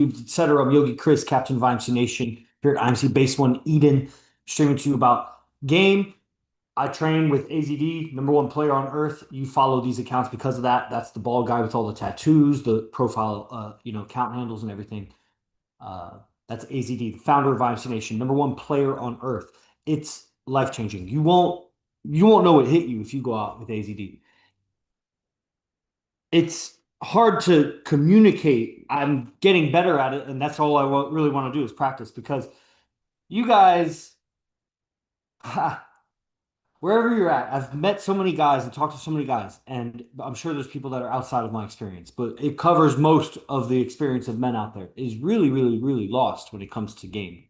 etc. I'm Yogi Chris, Captain of IMC Nation, here at IMC Base One Eden, streaming to you about game. I train with AZD, number one player on earth. You follow these accounts because of that. That's the bald guy with all the tattoos, the profile, account handles and everything. Uh, that's AZD, the founder of IMC Nation, number one player on earth. It's life changing. You won't know what hit you if you go out with AZD. It's hard to communicate. I'm getting better at it, and that's all I really want to do is practice because you guys, wherever you're at, I've met so many guys and talked to so many guys, and I'm sure there's people that are outside of my experience, but it covers most of the experience of men out there is really, really, really lost when it comes to game,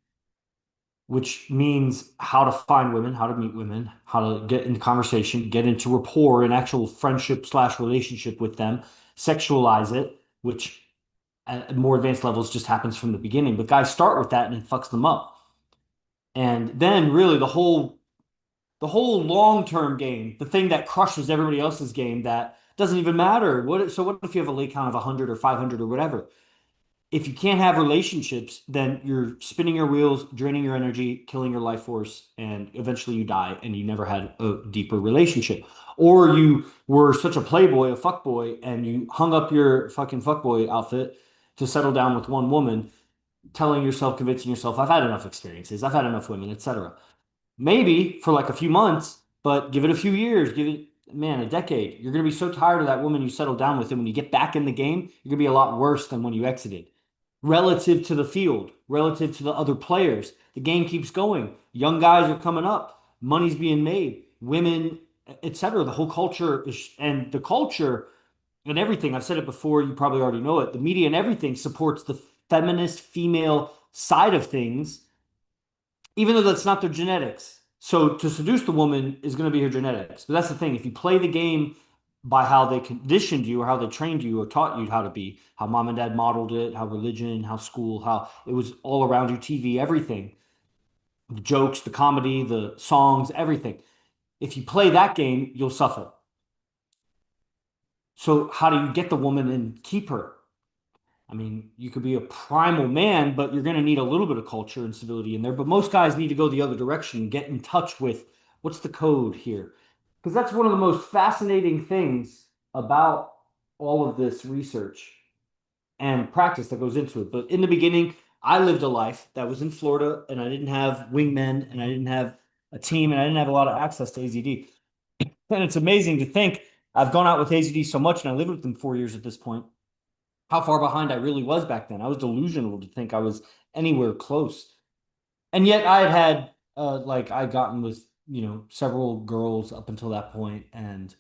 which means how to find women, how to meet women, how to get into conversation, get into rapport and actual friendship slash relationship with them, sexualize it, which at more advanced levels just happens from the beginning. But guys start with that and it fucks them up. And then really the whole long-term game, the thing that crushes everybody else's game that doesn't even matter. So what if you have a late count of 100 or 500 or whatever? If you can't have relationships, then you're spinning your wheels, draining your energy, killing your life force, and eventually you die and you never had a deeper relationship. Or you were such a playboy, a fuckboy, and you hung up your fucking fuckboy outfit to settle down with one woman, telling yourself, convincing yourself, I've had enough experiences, I've had enough women, etc. Maybe for like a few months, but give it a few years, give it, man, a decade. You're gonna be so tired of that woman you settled down with, and when you get back in the game, you're gonna be a lot worse than when you exited relative to the field, relative to the other players. The game keeps going. Young guys are coming up. Money's being made. Women, etc. The whole culture is, and the culture and everything. I've said it before. You probably already know it. The media and everything supports the feminist female side of things, even though that's not their genetics. So to seduce the woman is going to be her genetics. But that's the thing. If you play the game by how they conditioned you or how they trained you or taught you how to be, how mom and dad modeled it, how religion, how school, how it was all around you, TV, everything, the jokes, the comedy, the songs, everything. If you play that game, you'll suffer. So how do you get the woman and keep her? I mean, you could be a primal man, but you're going to need a little bit of culture and civility in there. But most guys need to go the other direction, get in touch with what's the code here. Because that's one of the most fascinating things about all of this research and practice that goes into it. But in the beginning, I lived a life that was in Florida and I didn't have wingmen and I didn't have a team and I didn't have a lot of access to AZD. And it's amazing to think I've gone out with AZD so much and I lived with them 4 years at this point how far behind I really was back then. I was delusional to think I was anywhere close. And yet I had like I'd gotten with, several girls up until that point and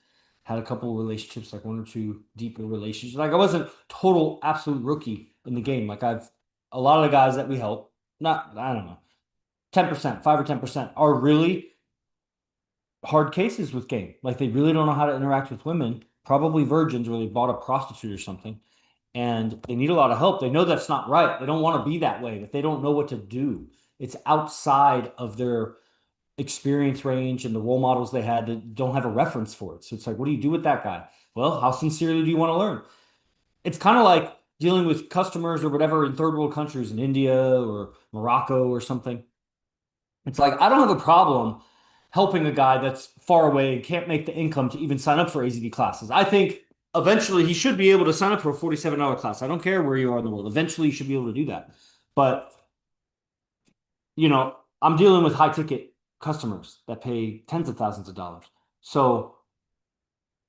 had a couple of relationships, like one or two deeper relationships. Like I wasn't total absolute rookie in the game. Like I've a lot of the guys that we help, not I don't know, 10%, 5 or 10% are really hard cases with game. Like they really don't know how to interact with women, probably virgins or they bought a prostitute or something and they need a lot of help. They know that's not right. They don't want to be that way, but they don't know what to do. It's outside of their experience range and the role models they had that don't have a reference for it. So it's like, what do you do with that guy? Well, how sincerely do you want to learn? It's kind of like dealing with customers or whatever in third world countries in India or Morocco or something. It's like, I don't have a problem helping a guy that's far away and can't make the income to even sign up for AZD classes. I think eventually he should be able to sign up for a $47 class. I don't care where you are in the world. Eventually you should be able to do that. But, I'm dealing with high ticket customers that pay tens of thousands of dollars. So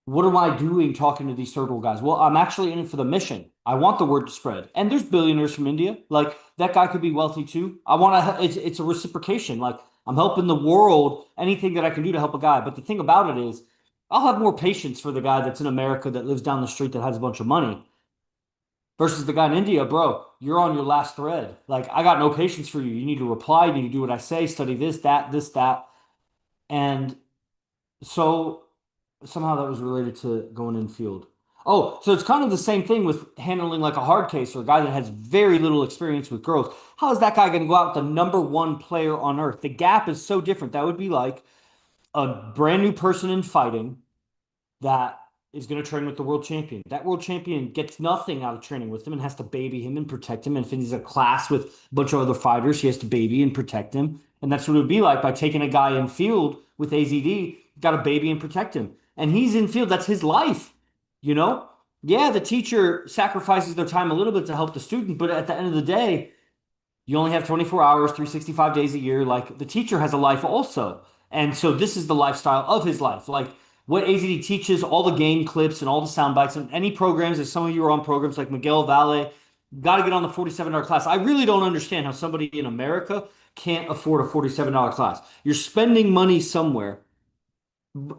what am I doing talking to these third world guys? Well, I'm actually in it for the mission. I want the word to spread. And there's billionaires from India. Like that guy could be wealthy too. I want to, it's a reciprocation. Like I'm helping the world, anything that I can do to help a guy. But the thing about it is, I'll have more patience for the guy that's in America that lives down the street that has a bunch of money versus the guy in India, bro. You're on your last thread. Like I got no patience for you. You need to reply. You need to do what I say, study this, that. And so somehow that was related to going in field. Oh, so it's kind of the same thing with handling like a hard case or a guy that has very little experience with girls. How is that guy going to go out with the number one player on earth? The gap is so different. That would be like a brand new person in fighting that is going to train with the world champion. That world champion gets nothing out of training with him and has to baby him and protect him. And if he's a class with a bunch of other fighters, he has to baby and protect him. And that's what it would be like by taking a guy in field with AZD, got to baby and protect him. And he's in field, that's his life, you know? Yeah, the teacher sacrifices their time a little bit to help the student, but at the end of the day, you only have 24 hours, 365 days a year. Like the teacher has a life also. And so this is the lifestyle of his life. Like what AZD teaches, all the game clips and all the sound bites and any programs, as some of you are on programs like Miguel Valle, got to get on the $47 class. I really don't understand how somebody in America can't afford a $47 class. You're spending money somewhere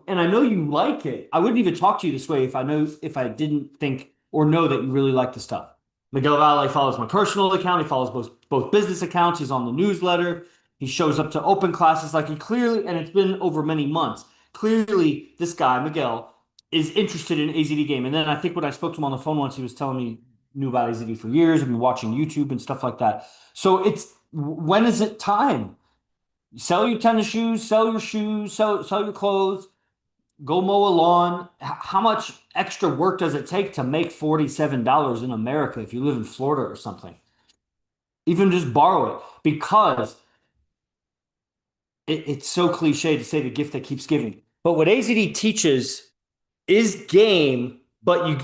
and I know you like it. I wouldn't even talk to you this way if I didn't think or know that you really like the stuff. Miguel Valle follows my personal account. He follows both business accounts. He's on the newsletter. He shows up to open classes like he clearly, and it's been over many months. Clearly, this guy, Miguel, is interested in AZD game. And then I think when I spoke to him on the phone once, he was telling me knew about AZD for years. I've been watching YouTube and stuff like that. So it's when is it time? Sell your tennis shoes, sell your clothes, go mow a lawn. How much extra work does it take to make $47 in America if you live in Florida or something? Even just borrow it because it's so cliche to say the gift that keeps giving. But what AZD teaches is game, but you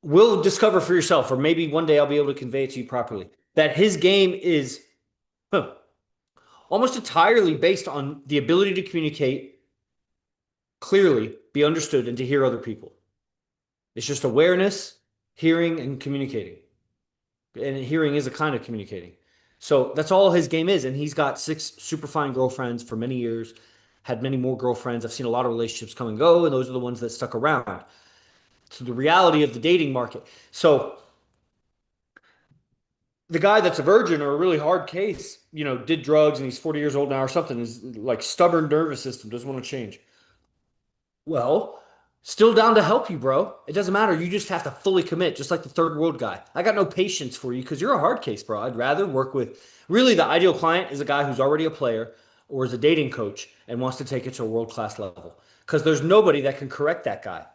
will discover for yourself, or maybe one day I'll be able to convey it to you properly, that his game is huh, almost entirely based on the ability to communicate clearly, be understood, and to hear other people. It's just awareness, hearing, and communicating. And hearing is a kind of communicating. So that's all his game is. And he's got 6 super fine girlfriends for many years, had many more girlfriends. I've seen a lot of relationships come and go, and those are the ones that stuck around. So the reality of the dating market. So the guy that's a virgin or a really hard case, did drugs and he's 40 years old now or something, is like stubborn nervous system, doesn't want to change. Well, still down to help you, bro. It doesn't matter. You just have to fully commit, just like the third world guy. I got no patience for you because you're a hard case, bro. I'd rather work with really the ideal client is a guy who's already a player or is a dating coach and wants to take it to a world-class level. Because there's nobody that can correct that guy.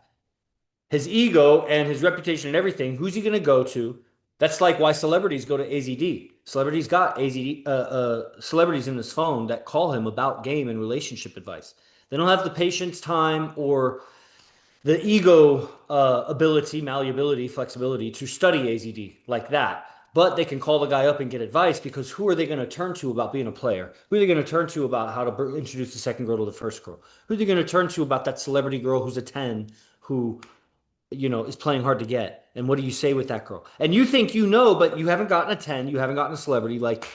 His ego and his reputation and everything, who's he going to go to? That's like why celebrities go to AZD. Celebrities got AZD, celebrities in his phone that call him about game and relationship advice. They don't have the patience, time, or the ego ability, malleability, flexibility to study AZD like that. But they can call the guy up and get advice because who are they going to turn to about being a player? Who are they going to turn to about how to introduce the second girl to the first girl? Who are they going to turn to about that celebrity girl who's a 10 who, is playing hard to get? And what do you say with that girl? And you think you know, but you haven't gotten a 10, you haven't gotten a celebrity. Like,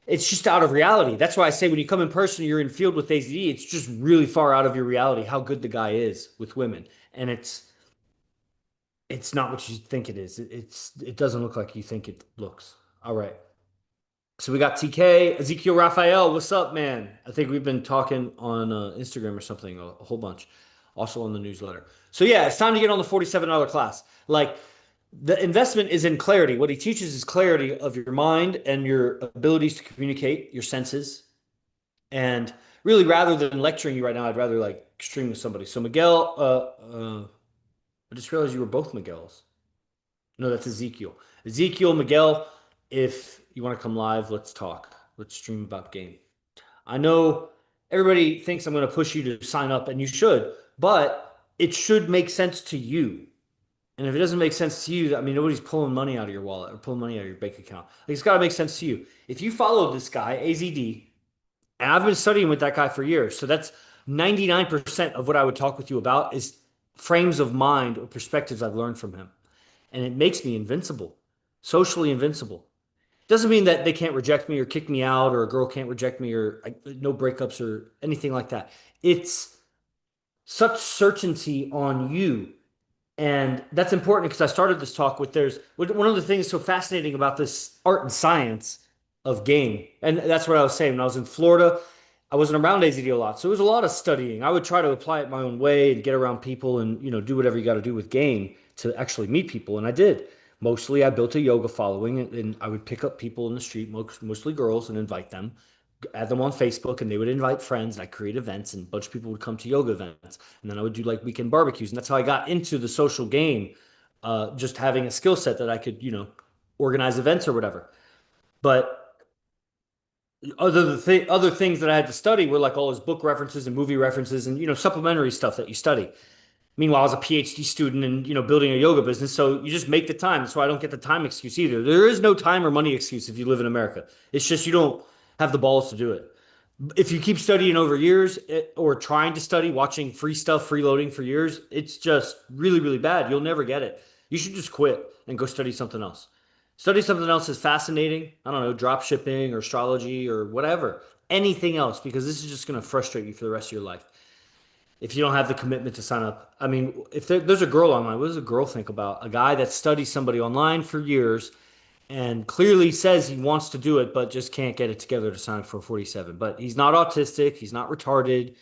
it's just out of reality. That's why I say when you come in person, you're in field with AZD, it's just really far out of your reality how good the guy is with women. And it's not what you think it is. It doesn't look like you think it looks. All right. So we got TK, Ezekiel Raphael. What's up, man? I think we've been talking on Instagram or something a whole bunch. Also on the newsletter. So yeah, it's time to get on the $47 class. Like the investment is in clarity. What he teaches is clarity of your mind and your abilities to communicate, your senses. And really, rather than lecturing you right now, I'd rather like stream with somebody. So Miguel, I just realized you were both Miguel's. No, that's Ezekiel. Ezekiel, Miguel, if you want to come live, let's talk. Let's stream about game. I know everybody thinks I'm going to push you to sign up, and you should, but it should make sense to you. And if it doesn't make sense to you, I mean, nobody's pulling money out of your wallet or pulling money out of your bank account. Like, it's got to make sense to you. If you follow this guy, AZD, and I've been studying with that guy for years, so that's 99% of what I would talk with you about is frames of mind or perspectives I've learned from him. And it makes me invincible, socially invincible. Doesn't mean that they can't reject me or kick me out or a girl can't reject me or no breakups or anything like that. It's such certainty on you. And that's important because I started this talk with there's one of the things so fascinating about this art and science of game. And that's what I was saying. When I was in Florida, I wasn't around AZD a lot. So it was a lot of studying. I would try to apply it my own way and get around people and, do whatever you got to do with game to actually meet people. And I did. Mostly I built a yoga following and I would pick up people in the street, mostly girls, and invite them. add them on Facebook, and they would invite friends, and I create events, and a bunch of people would come to yoga events, and then I would do like weekend barbecues, and that's how I got into the social game, just having a skill set that I could, organize events or whatever. But other things that I had to study were like all his book references and movie references, and supplementary stuff that you study. Meanwhile, I was a PhD student and building a yoga business, so you just make the time. That's why I don't get the time excuse either. There is no time or money excuse if you live in America. It's just you don't have the balls to do it. If you keep studying over years or trying to study, watching free stuff, freeloading for years, it's just really, really bad. You'll never get it. You should just quit and go study something else. Study something else is fascinating. I don't know, drop shipping or astrology or whatever. Anything else, because this is just going to frustrate you for the rest of your life if you don't have the commitment to sign up. I mean, if there's a girl online, what does a girl think about a guy that studies somebody online for years and clearly says he wants to do it, but just can't get it together to sign up for 47? But he's not autistic, he's not retarded,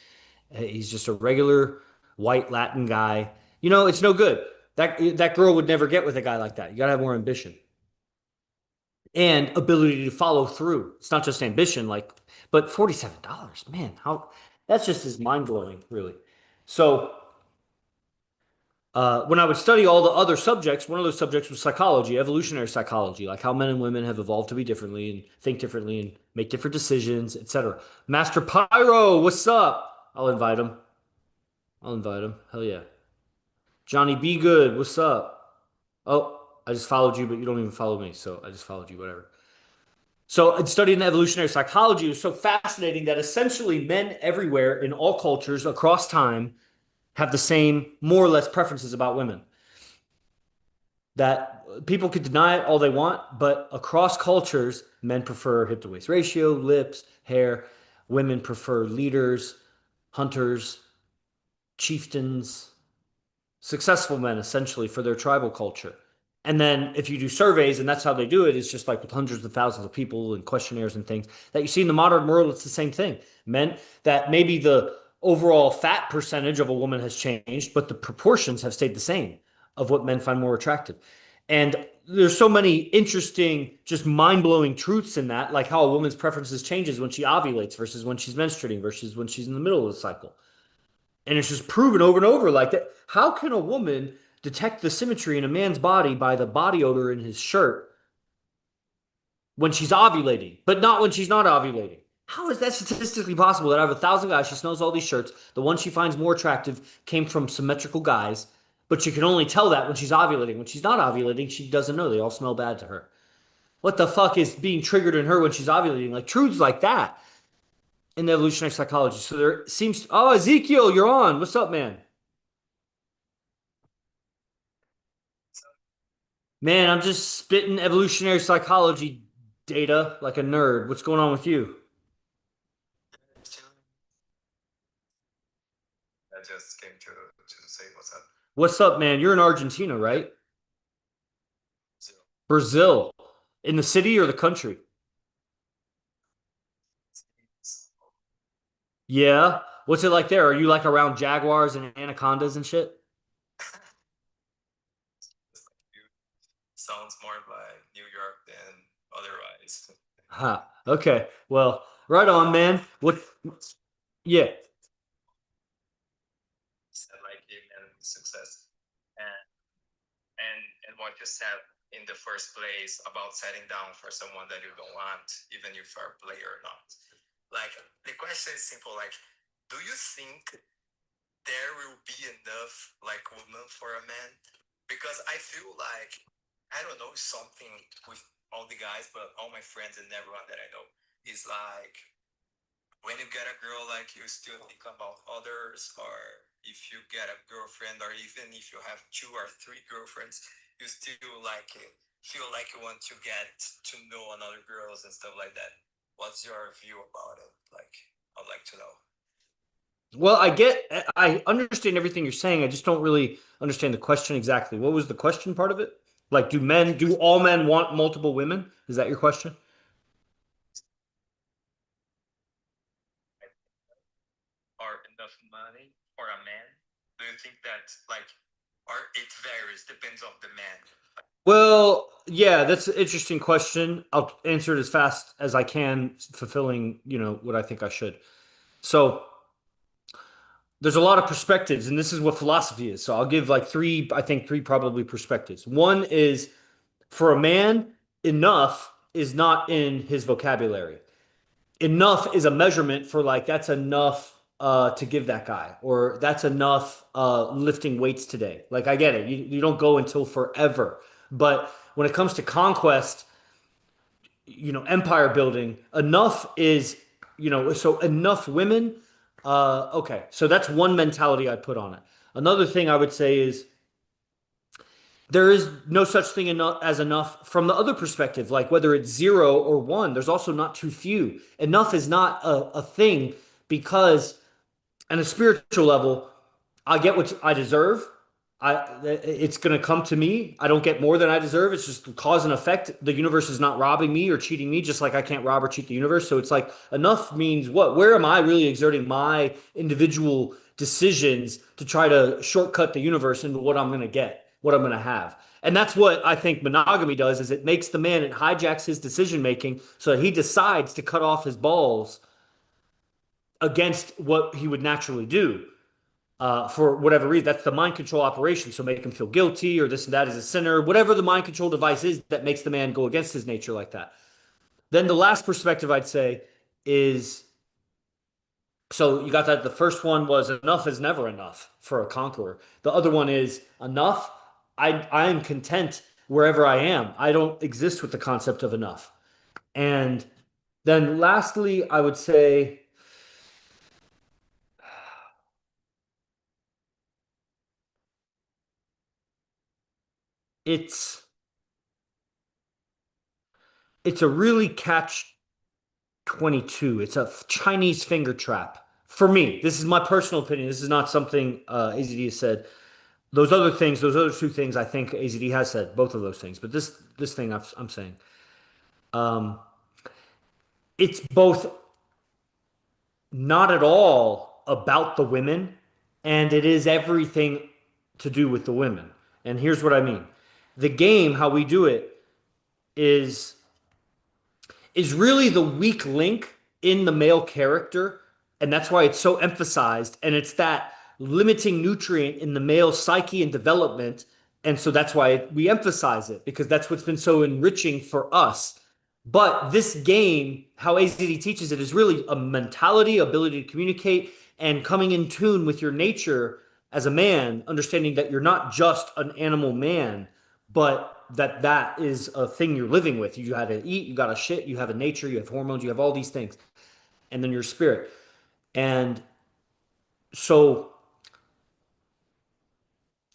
he's just a regular white Latin guy. It's no good. That girl would never get with a guy like that. You gotta have more ambition and ability to follow through. It's not just ambition, but $47, man, how that's just as mind blowing, really. So when I would study all the other subjects, one of those subjects was psychology, evolutionary psychology, like how men and women have evolved to be differently and think differently and make different decisions, etc. Master Pyro, what's up? I'll invite him. I'll invite him. Hell yeah. Johnny Be Good, what's up? Oh, I just followed you, but you don't even follow me, so I just followed you, whatever. So, studying evolutionary psychology was so fascinating that essentially men everywhere in all cultures across time have the same, more or less, preferences about women. That people could deny it all they want, but across cultures, men prefer hip to waist ratio, lips, hair. Women prefer leaders, hunters, chieftains, successful men essentially for their tribal culture. And then if you do surveys, and that's how they do it, is just like with hundreds of thousands of people and questionnaires and things that you see in the modern world, it's the same thing. Men that maybe the overall fat percentage of a woman has changed, but the proportions have stayed the same of what men find more attractive. And there's so many interesting, just mind-blowing truths in that, like how a woman's preferences changes when she ovulates versus when she's menstruating versus when she's in the middle of the cycle. And it's just proven over and over like that. How can a woman detect the symmetry in a man's body by the body odor in his shirt when she's ovulating, but not when she's not ovulating? How is that statistically possible that out of 1,000 guys, she smells all these shirts? The one she finds more attractive came from symmetrical guys, but she can only tell that when she's ovulating. When she's not ovulating, she doesn't know. They all smell bad to her. What the fuck is being triggered in her when she's ovulating? Like truths like that in the evolutionary psychology. So there seems, oh, Ezekiel, you're on. What's up, man? Man, I'm just spitting evolutionary psychology data like a nerd. What's going on with you? I just came to say what's up. What's up, man? You're in Argentina, Yeah. right? So Brazil. In the city or the country? it's Yeah. What's it like there? Are you like around jaguars and anacondas and shit? just like you. Sounds more like New York than otherwise. Ha. Okay. Well, right on, man. What? Yeah. Said like him and success. And and what you said in the first place about setting down for someone that you don't want, even if you're a player or not. Like the question is simple, like, do you think there will be enough like women for a man? Because I feel like I don't know something with all the guys, but all my friends and everyone that I know is like when you get a girl, like you still think about others, or if you get a girlfriend, or even if you have two or three girlfriends, you still like feel like you want to get to know another girls and stuff like that. What's your view about it? Like, I'd like to know. Well, I understand everything you're saying. I just don't really understand the question exactly. What was the question part of it? Like, do all men want multiple women? Is that your question? Or enough money for a man? Do you think that like, or it varies, depends on the man? Well, yeah, that's an interesting question. I'll answer it as fast as I can, fulfilling, what I think I should. So there's a lot of perspectives, and this is what philosophy is. So I'll give like three, I think three probably perspectives. One is for a man, enough is not in his vocabulary. Enough is a measurement for like that's enough to give that guy, or that's enough lifting weights today. Like I get it. You don't go until forever. But when it comes to conquest, empire building, enough is, so enough women. Okay, so that's one mentality I'd put on it. Another thing I would say is there is no such thing as enough from the other perspective, like whether it's zero or one, there's also not too few. Enough is not a thing because, on a spiritual level, I get what I deserve. It's going to come to me. I don't get more than I deserve. It's just cause and effect. The universe is not robbing me or cheating me, just like I can't rob or cheat the universe. So it's like enough means what? Where am I really exerting my individual decisions to try to shortcut the universe into what I'm going to get, what I'm going to have? And that's what I think monogamy does is it makes the man, it hijacks his decision making so that he decides to cut off his balls against what he would naturally do for whatever reason. That's the mind control operation. So make him feel guilty or this and that as a sinner, whatever the mind control device is that makes the man go against his nature like that. Then the last perspective I'd say is so you got that the first one was enough is never enough for a conqueror. The other one is enough. I am content wherever I am. I don't exist with the concept of enough. And then lastly, I would say it's it's a really catch 22. It's a Chinese finger trap. For me, this is my personal opinion. This is not something AZD has said. Those other things, those other two things, I think AZD has said both of those things. But this thing I'm saying, um, it's both not at all about the women, and it is everything to do with the women. And here's what I mean: the game, how we do it, is is really the weak link in the male character. And that's why it's so emphasized. And it's that limiting nutrient in the male psyche and development. And so that's why we emphasize it because that's what's been so enriching for us. But this game, how AZD teaches it, is really a mentality, ability to communicate, and coming in tune with your nature as a man, understanding that you're not just an animal man, but that is a thing you're living with. You got to eat, you got to shit, you have a nature, you have hormones, you have all these things, and then your spirit. And so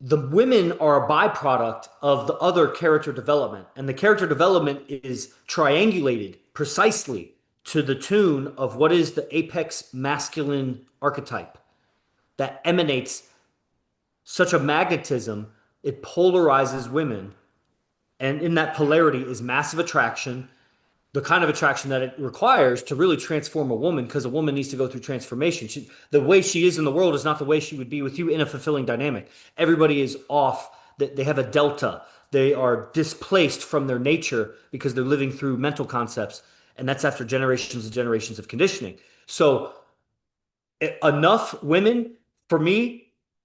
the women are a byproduct of the other character development, and the character development is triangulated precisely to the tune of what is the apex masculine archetype that emanates such a magnetism, it polarizes women. And in that polarity is massive attraction, the kind of attraction that it requires to really transform a woman, because a woman needs to go through transformation. The way she is in the world is not the way she would be with you in a fulfilling dynamic. Everybody is off, they have a delta. They are displaced from their nature because they're living through mental concepts. And that's after generations and generations of conditioning. So enough women for me,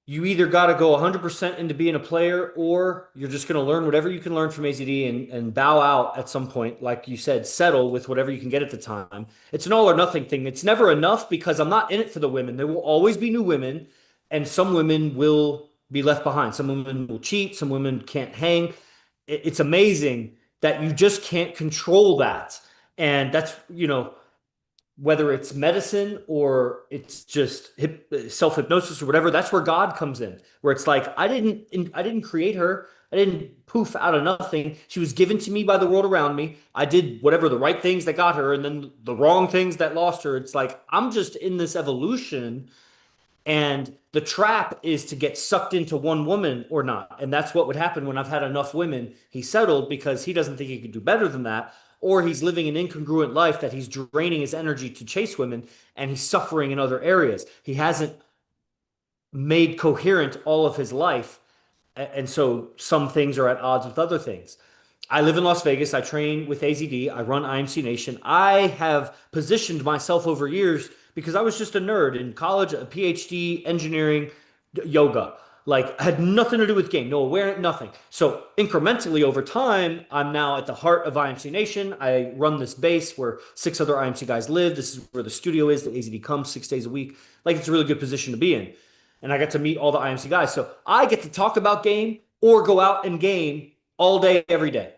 you either got to go 100% into being a player or you're just going to learn whatever you can learn from AZD and bow out at some point. Like you said, settle with whatever you can get at the time. It's an all or nothing thing. It's never enough because I'm not in it for the women. There will always be new women, and some women will be left behind. Some women will cheat, some women can't hang. It's amazing that you just can't control that. And that's, whether it's medicine or it's just self-hypnosis or whatever, that's where God comes in, where it's like I didn't create her. I didn't poof out of nothing. She was given to me by the world around me. I did whatever the right things that got her and then the wrong things that lost her. It's like I'm just in this evolution, and the trap is to get sucked into one woman or not. And that's what would happen when I've had enough women. He settled because he doesn't think he could do better than that. Or he's living an incongruent life that he's draining his energy to chase women and he's suffering in other areas. He hasn't made coherent all of his life. And so some things are at odds with other things. I live in Las Vegas. I train with AZD. I run IMC Nation. I have positioned myself over years because I was just a nerd in college, a PhD, engineering, yoga. Like had nothing to do with game, no awareness, nothing. So incrementally over time, I'm now at the heart of IMC Nation. I run this base where six other IMC guys live. This is where the studio is. The AZD comes 6 days a week. Like it's a really good position to be in. And I get to meet all the IMC guys. So I get to talk about game or go out and game all day, every day.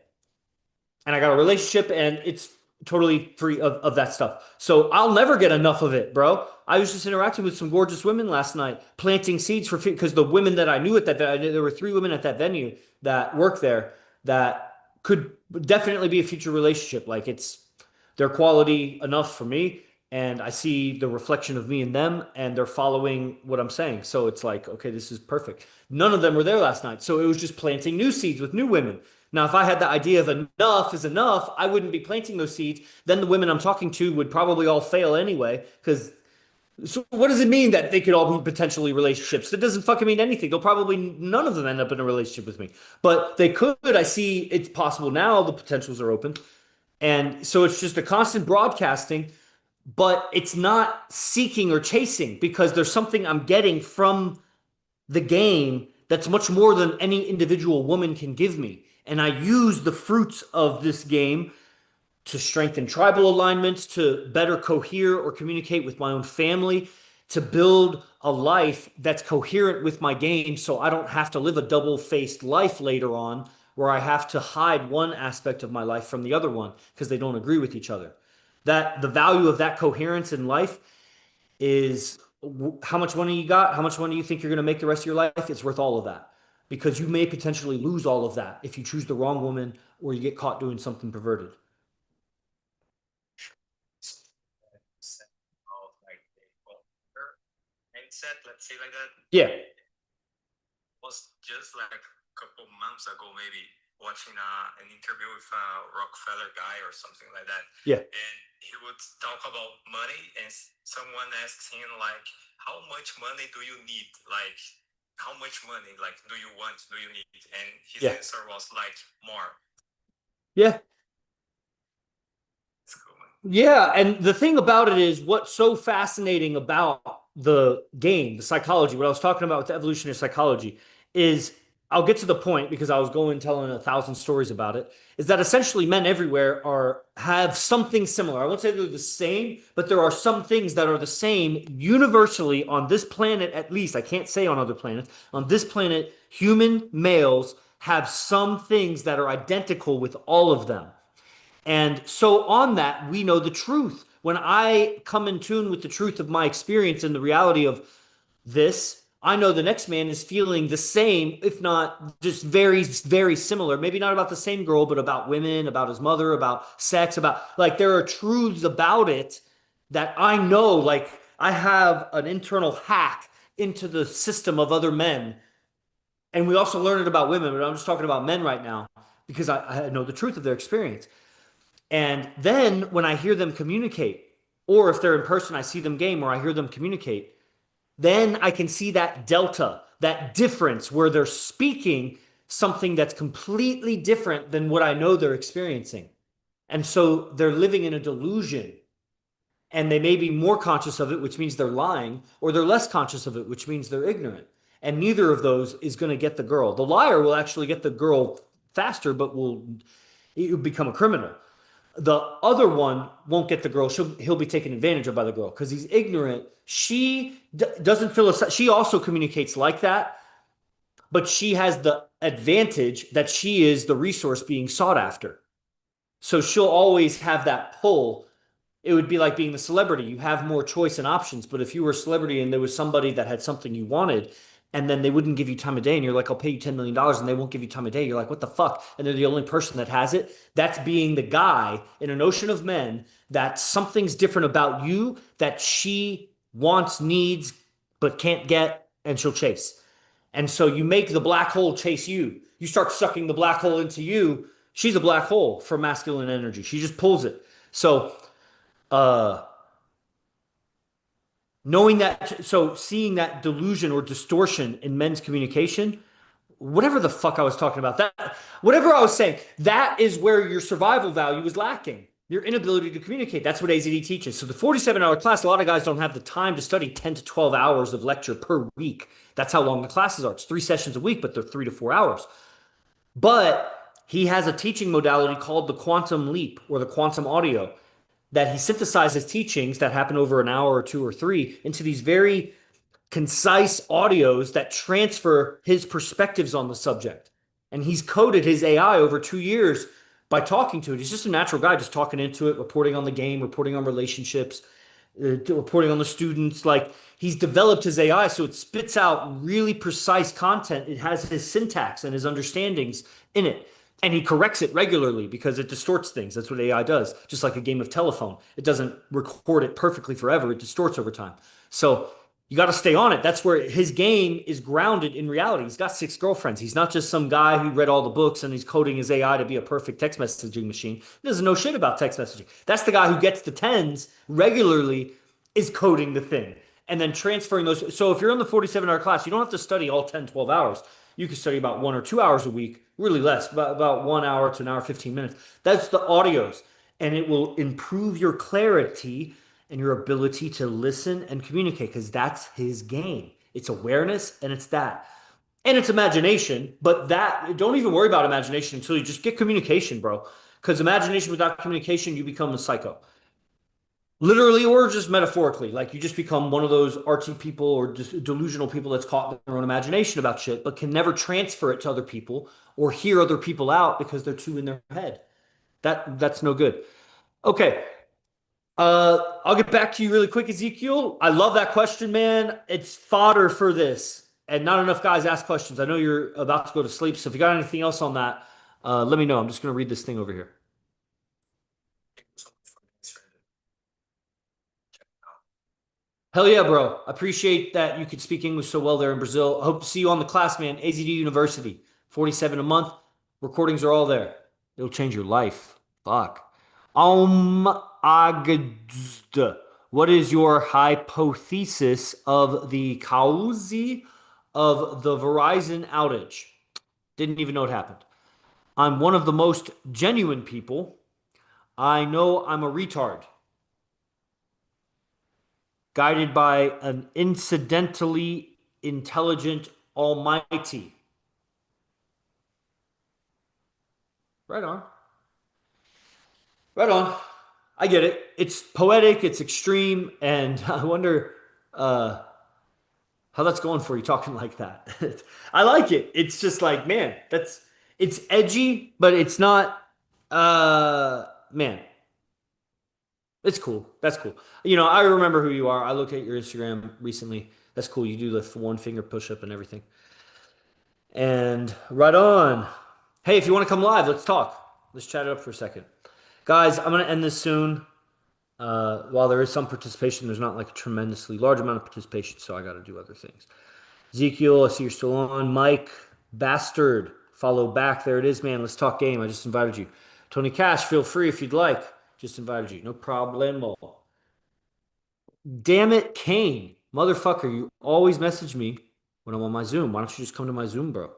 And I got a relationship and it's totally free of that stuff. So I'll never get enough of it, bro. I was just interacting with some gorgeous women last night, planting seeds for because the women that I knew at that there were three women at that venue that work there that could definitely be a future relationship. Like it's they're quality enough for me, and I see the reflection of me in them, and they're following what I'm saying. So it's like, okay, this is perfect. None of them were there last night, so it was just planting new seeds with new women. Now, if I had the idea of enough is enough, I wouldn't be planting those seeds. Then the women I'm talking to would probably all fail anyway. Because so what does it mean that they could all be potentially relationships? That doesn't fucking mean anything. They'll probably none of them end up in a relationship with me, but they could. I see it's possible now. The potentials are open, and so it's just a constant broadcasting. But it's not seeking or chasing because there's something I'm getting from the game that's much more than any individual woman can give me. And I use the fruits of this game to strengthen tribal alignments, to better cohere or communicate with my own family, to build a life that's coherent with my game so I don't have to live a double faced life later on where I have to hide one aspect of my life from the other one because they don't agree with each other. That the value of that coherence in life is how much money you got, how much money you think you're going to make the rest of your life. It's worth all of that because you may potentially lose all of that if you choose the wrong woman or you get caught doing something perverted. Set of like the culture mindset, let's say like that. Yeah, Was just like a couple months ago, maybe watching an interview with a Rockefeller guy or something like that, yeah, and he would talk about money, and someone asked him like, "How much money do you need? Like, how much money like do you want? Do you need?" And his yeah, answer was like, "More." yeah. It's cool, man. Yeah, and the thing about it is what's so fascinating about the game, the psychology, what I was talking about with the evolutionary psychology, is I'll get to the point because I was going telling 1,000 stories about it, is that essentially men everywhere are have something similar. I won't say they're the same, but there are some things that are the same universally on this planet, at least. I can't say on other planets. On this planet, human males have some things that are identical with all of them. And so, on that, we know the truth. When I come in tune with the truth of my experience and the reality of this, I know the next man is feeling the same, if not just very, very similar. Maybe not about the same girl, but about women, about his mother, about sex, about like there are truths about it that I know. Like, I have an internal hack into the system of other men. And we also learn it about women, but I'm just talking about men right now because I know the truth of their experience. And then when I hear them communicate, or if they're in person, I see them game or I hear them communicate, then I can see that delta, that difference where they're speaking something that's completely different than what I know they're experiencing. And so they're living in a delusion and they may be more conscious of it, which means they're lying, or they're less conscious of it, which means they're ignorant. And neither of those is going to get the girl. The liar will actually get the girl faster, but will become a criminal. The other one won't get the girl. He'll be taken advantage of by the girl because he's ignorant. She doesn't feel she also communicates like that, but she has the advantage that she is the resource being sought after. So she'll always have that pull. It would be like being the celebrity. You have more choice and options, but if you were a celebrity and there was somebody that had something you wanted, and then they wouldn't give you time of day, and you're like, I'll pay you $10 million, and they won't give you time of day, you're like, what the fuck? And they're the only person that has it. That's being the guy in an ocean of men that something's different about you that she wants, needs, but can't get, and she'll chase. And so you make the black hole chase you. You start sucking the black hole into you. She's a black hole for masculine energy. She just pulls it. So, uh, knowing that, so seeing that delusion or distortion in men's communication whatever the fuck I was talking about. That whatever I was saying, that is where your survival value is lacking. Your inability to communicate. That's what AZD teaches. So the 47-hour class, a lot of guys don't have the time to study 10 to 12 hours of lecture per week. That's how long the classes are. It's 3 sessions a week, but they're 3 to 4 hours. But he has a teaching modality called the quantum leap or the quantum audio that he synthesizes teachings that happen over an hour or two or three into these very concise audios that transfer his perspectives on the subject. And he's coded his AI over 2 years by talking to it. He's just a natural guy, just talking into it, reporting on the game, reporting on relationships, reporting on the students. Like he's developed his AI so it spits out really precise content. It has his syntax and his understandings in it. And he corrects it regularly because it distorts things. That's what AI does. Just like a game of telephone, it doesn't record it perfectly forever, it distorts over time. So you got to stay on it. That's where his game is grounded in reality. He's got 6 girlfriends. He's not just some guy who read all the books and he's coding his AI to be a perfect text messaging machine. He doesn't know shit about text messaging. That's the guy who gets the tens regularly, is coding the thing and then transferring those. So if you're in the 47-hour class, you don't have to study all 10, 12 hours. You can study about 1 or 2 hours a week, really less, about 1 hour to an hour, 15 minutes. That's the audios. And it will improve your clarity and your ability to listen and communicate because that's his game. It's awareness and it's that. And it's imagination, but that don't even worry about imagination until you just get communication, bro. Because imagination without communication, you become a psycho. Literally or just metaphorically. Like you just become one of those artsy people or just delusional people that's caught in their own imagination about shit, but can never transfer it to other people or hear other people out because they're too in their head. That's no good. Okay, I'll get back to you really quick, Ezekiel. I love that question, man. It's fodder for this, and not enough guys ask questions. I know you're about to go to sleep, so if you got anything else on that, let me know. I'm just gonna read this thing over here. Hell yeah, bro. I appreciate that you could speak English so well there in Brazil. I hope to see you on the class, man. AZD University, 47 a month. Recordings are all there. It'll change your life. Fuck. Agd. What is your hypothesis of the cause of the Verizon outage? Didn't even know it happened. I'm one of the most genuine people. I know I'm a retard, guided by an incidentally intelligent almighty. Right on. Right on. I get it. It's poetic, it's extreme, and I wonder uh, how that's going for you talking like that. I like it. It's just like, man, it's edgy, but it's not man, it's cool. That's cool. I remember who you are. I looked at your Instagram recently. That's cool. You do the one finger push up and everything. And right on. Hey, if you want to come live, let's talk. Let's chat it up for a second. Guys, I'm going to end this soon. While there is some participation, there's not like a tremendously large amount of participation, so I got to do other things. Ezekiel, I see you're still on. Mike, Bastard, follow back. There it is, man. Let's talk game. I just invited you. Tony Cash, feel free if you'd like. Just invited you. No problemo. Damn it, Kane. Motherfucker, you always message me when I'm on my Zoom. Why don't you just come to my Zoom, bro?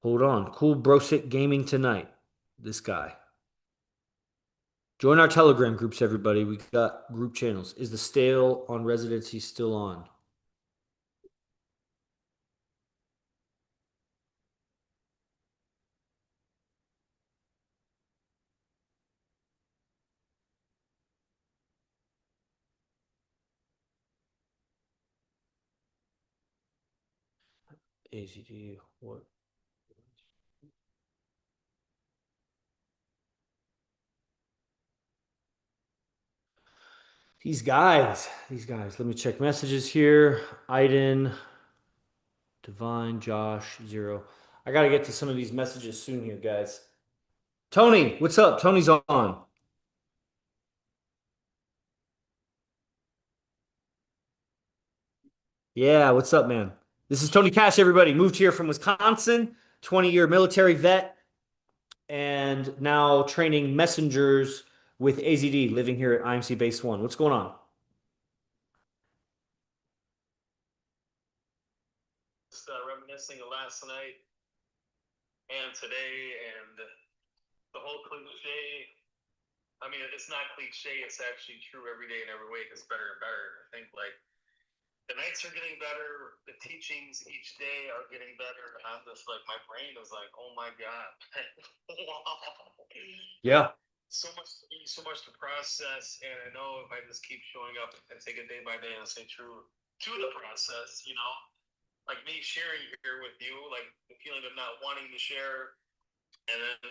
Hold on. Cool Brosit Gaming tonight. This guy. Join our Telegram groups, everybody. We got group channels. Is the stale on residency still on? ACD, what? These guys. Let me check messages here. Iden, Divine, Josh, Zero. I got to get to some of these messages soon here, guys. Tony, what's up? Tony's on. Yeah, what's up, man? This is Tony Cash, everybody. Moved here from Wisconsin, 20-year military vet, and now training messengers with AZD, living here at IMC Base 1. What's going on? wrestling last night and today, and the whole cliche. I mean, it's not cliche. It's actually true every day and every week. It's better and better. I think like the nights are getting better. The teachings each day are getting better. And I'm just like, my brain is like, oh my god, wow. Yeah. So much to process, and I know if I just keep showing up and take it day by day and stay true to the process, like me sharing here with you, like the feeling of not wanting to share, and then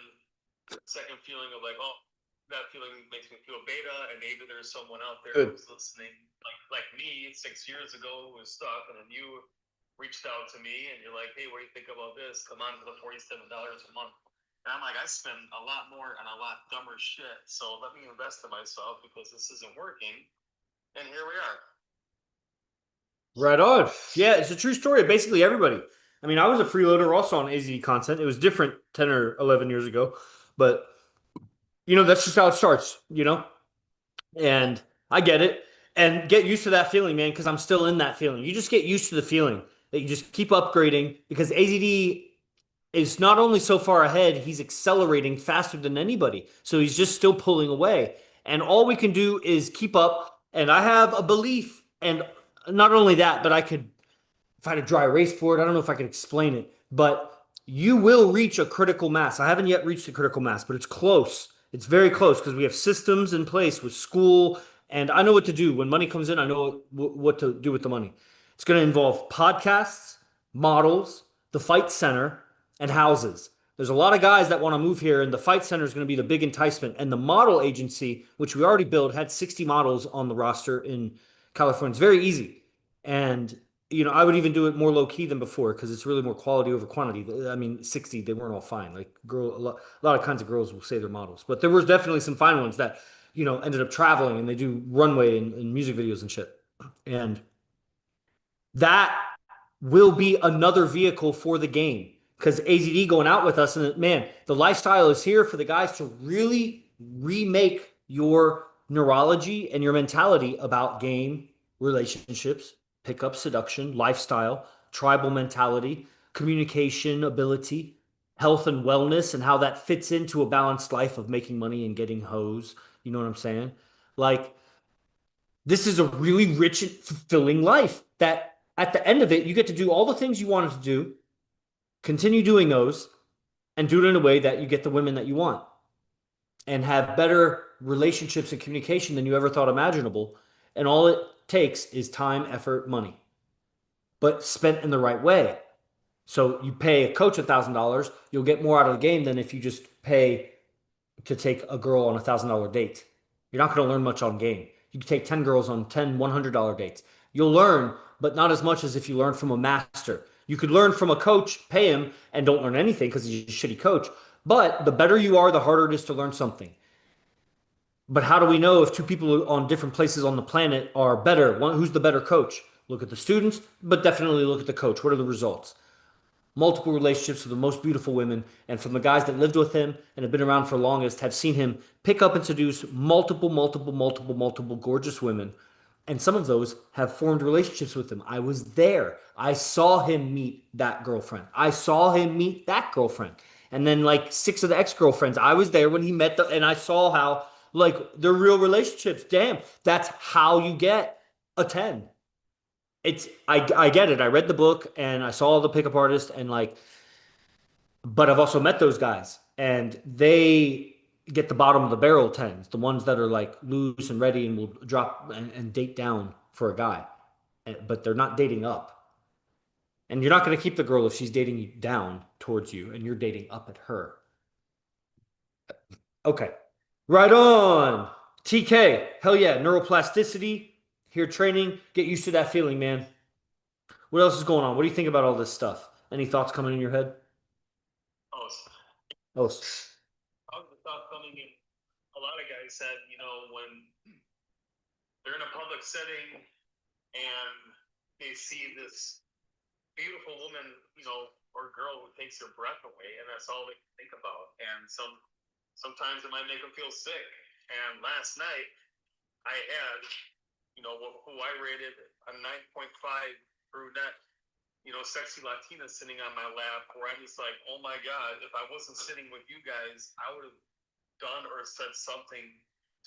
the second feeling of like, oh, that feeling makes me feel beta, and maybe there's someone out there Good. who's listening, like me 6 years ago who was stuck, and then you reached out to me, and you're like, hey, what do you think about this? Come on to the $47 a month. And I'm like, I spend a lot more on a lot dumber shit. So let me invest in myself because this isn't working. And here we are. Right on. Yeah, it's a true story of basically everybody. I mean, I was a freeloader also on AZD content. It was different 10 or 11 years ago, but that's just how it starts. And I get it. And get used to that feeling, man, because I'm still in that feeling. You just get used to the feeling that you just keep upgrading because AZD is not only so far ahead, he's accelerating faster than anybody. So he's just still pulling away. And all we can do is keep up. And I have a belief, and not only that, but I could if I had a dry erase board, I don't know if I could explain it, but you will reach a critical mass. I haven't yet reached a critical mass, but it's close. It's very close because we have systems in place with school, and I know what to do. When money comes in, I know what to do with the money. It's going to involve podcasts, models, the fight center, and houses. There's a lot of guys that want to move here, and the fight center is going to be the big enticement. And the model agency, which we already built, had 60 models on the roster in California. It's very easy. And I would even do it more low key than before because it's really more quality over quantity. I mean, 60, they weren't all fine. Like a lot of kinds of girls will say they're models, but there was definitely some fine ones that, ended up traveling and they do runway and music videos and shit. And that will be another vehicle for the game because AZD going out with us and man, the lifestyle is here for the guys to really remake your neurology and your mentality about game, relationships, pickup, seduction, lifestyle, tribal mentality, communication ability, health and wellness, and how that fits into a balanced life of making money and getting hoes. You know what I'm saying? Like, this is a really rich and fulfilling life that at the end of it, you get to do all the things you wanted to do, continue doing those, and do it in a way that you get the women that you want and have better relationships and communication than you ever thought imaginable. And all it takes is time, effort, money, but spent in the right way. So you pay a coach $1,000, you'll get more out of the game than if you just pay to take a girl on $1,000 date. You're not going to learn much on game. You can take 10 girls on 10 $100 dates. You'll learn, but not as much as if you learn from a master. You could learn from a coach, pay him, and don't learn anything because he's a shitty coach. But the better you are, the harder it is to learn something. But how do we know if two people on different places on the planet are better? Who's the better coach? Look at the students, but definitely look at the coach. What are the results? Multiple relationships with the most beautiful women, and from the guys that lived with him and have been around for longest, have seen him pick up and seduce multiple gorgeous women. And some of those have formed relationships with him. I was there. I saw him meet that girlfriend. I saw him meet that girlfriend. And then like six of the ex-girlfriends, I was there when he met them, and I saw how like they're real relationships. Damn, that's how you get a 10. I get it. I read the book and I saw the pickup artist and like, but I've also met those guys and they get the bottom of the barrel tens, the ones that are like loose and ready and will drop and date down for a guy, but they're not dating up. And you're not going to keep the girl if she's dating you down towards you and you're dating up at her. Okay, right on. TK, hell yeah, neuroplasticity, here training, get used to that feeling, man. What else is going on? What do you think about all this stuff? Any thoughts coming in your head? Oh, Oh, I was thought coming in. A lot of guys said, when they're in a public setting and they see this beautiful woman, or girl who takes their breath away, and that's all they think about. And sometimes it might make them feel sick. And last night, I had, who I rated a 9.5 brunette sexy Latina sitting on my lap, where I'm just like, oh my God, if I wasn't sitting with you guys, I would have done or said something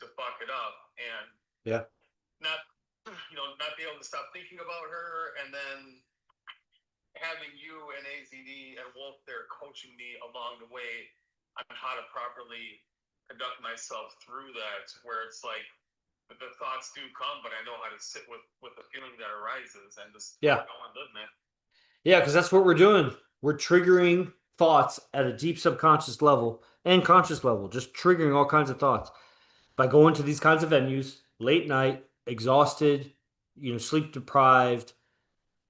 to fuck it up. And Yeah. not, not be able to stop thinking about her. And then having you and AZD and Wolf there coaching me along the way on how to properly conduct myself through that, where it's like, the thoughts do come, but I know how to sit with the feeling that arises and just keep Yeah. going, living it. Yeah, because that's what we're doing. We're triggering thoughts at a deep subconscious level and conscious level, just triggering all kinds of thoughts by going to these kinds of venues late night, exhausted, sleep deprived,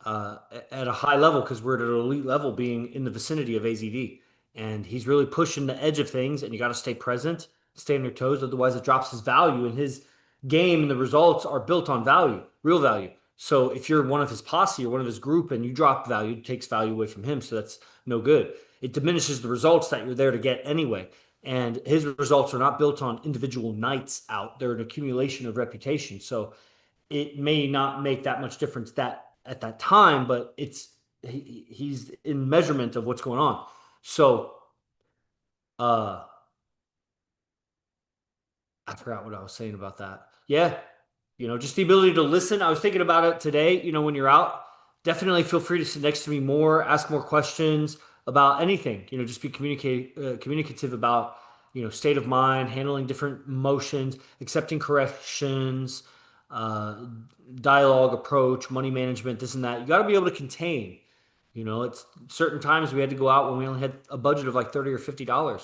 at a high level because we're at an elite level being in the vicinity of AZD. And he's really pushing the edge of things, and you got to stay present, stay on your toes. Otherwise, it drops his value, and his game and the results are built on value, real value. So if you're one of his posse or one of his group and you drop value, it takes value away from him. So that's no good. It diminishes the results that you're there to get anyway. And his results are not built on individual nights out, they're an accumulation of reputation. So it may not make that much difference that at that time, but he's in measurement of what's going on. So uh I forgot what I was saying about that. Yeah, just the ability to listen. I was thinking about it today, when you're out, definitely feel free to sit next to me more, ask more questions about anything, just be communicative about, state of mind, handling different emotions, accepting corrections, uh, dialogue approach, money management, this and that. You got to be able to contain. It's certain times we had to go out when we only had a budget of like 30 or $50,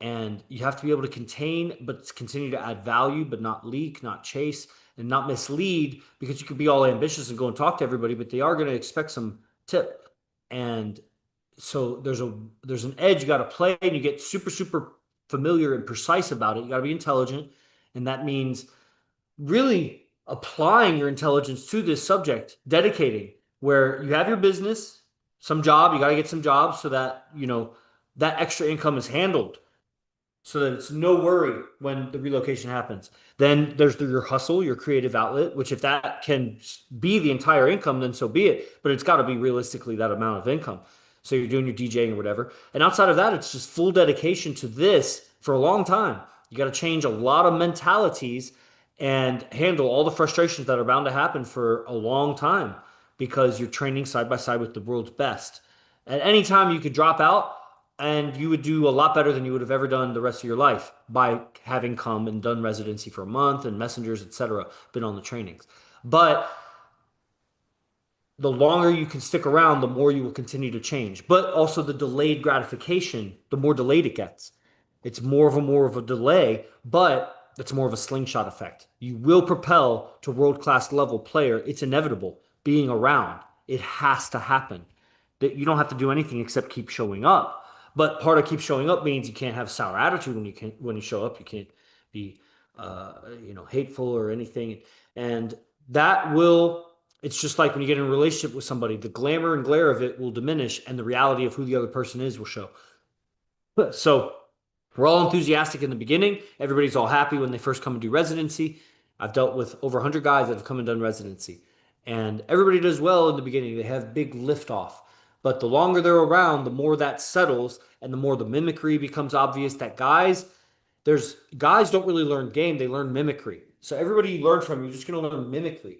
and you have to be able to contain but continue to add value, but not leak, not chase, and not mislead, because you could be all ambitious and go and talk to everybody, but they are going to expect some tip. And so there's an edge you got to play, and you get super super familiar and precise about it. You got to be intelligent, and that means really applying your intelligence to this subject, dedicating, where you have your business, some job, you got to get some jobs so that that extra income is handled, so that it's no worry when the relocation happens. Then there's your hustle, your creative outlet, which if that can be the entire income, then so be it. But it's got to be realistically that amount of income. So you're doing your DJing or whatever. And outside of that, it's just full dedication to this for a long time. You got to change a lot of mentalities and handle all the frustrations that are bound to happen for a long time because you're training side by side with the world's best. At any time, you could drop out and you would do a lot better than you would have ever done the rest of your life by having come and done residency for a month and messengers, etc., been on the trainings. But the longer you can stick around, the more you will continue to change. But also the delayed gratification, the more delayed it gets. It's more of a delay, but it's more of a slingshot effect. You will propel to world-class level player. It's inevitable. Being around, it has to happen. That you don't have to do anything except keep showing up. But part of keep showing up means you can't have sour attitude when you show up. You can't be hateful or anything. And that will it's just like when you get in a relationship with somebody, the glamour and glare of it will diminish and the reality of who the other person is will show. So we're all enthusiastic in the beginning. Everybody's all happy when they first come and do residency. I've dealt with over 100 guys that have come and done residency. And everybody does well in the beginning. They have big lift off. But the longer they're around, the more that settles and the more the mimicry becomes obvious that guys don't really learn game, they learn mimicry. So everybody you learn from, you're just going to learn mimicry,